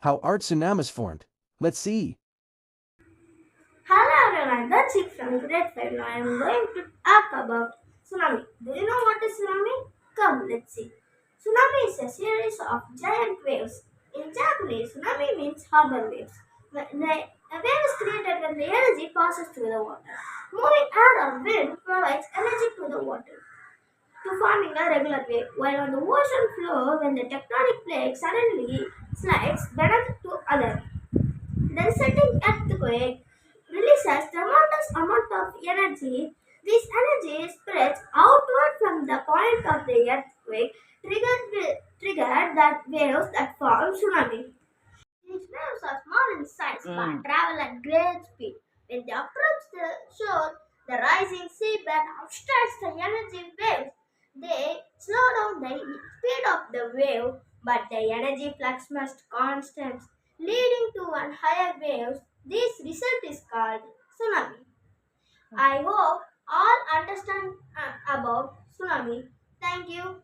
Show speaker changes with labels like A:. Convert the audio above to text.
A: How are tsunamis formed? Let's see.
B: Hello everyone, that's it from Grade 5. Now I am going to talk about tsunami. Do you know what is tsunami? Come, let's see. Tsunami is a series of giant waves. In Japanese, tsunami means harbor waves. A wave is created when the energy passes through the water. Moving air or wind provides energy to the water to forming a regular wave, while on the ocean floor, when the tectonic plate suddenly slides beneath to other. The resulting earthquake releases tremendous amount of energy. This energy spreads outward from the point of the earthquake, triggered that waves that form tsunami. These waves are small in size but travel at great speed. When they approach the shore, the rising seabed obstructs the energy waves. They slow down the speed of the wave, but the energy flux must constant, leading to an higher waves. This result is called tsunami. I hope all understand about tsunami. Thank you.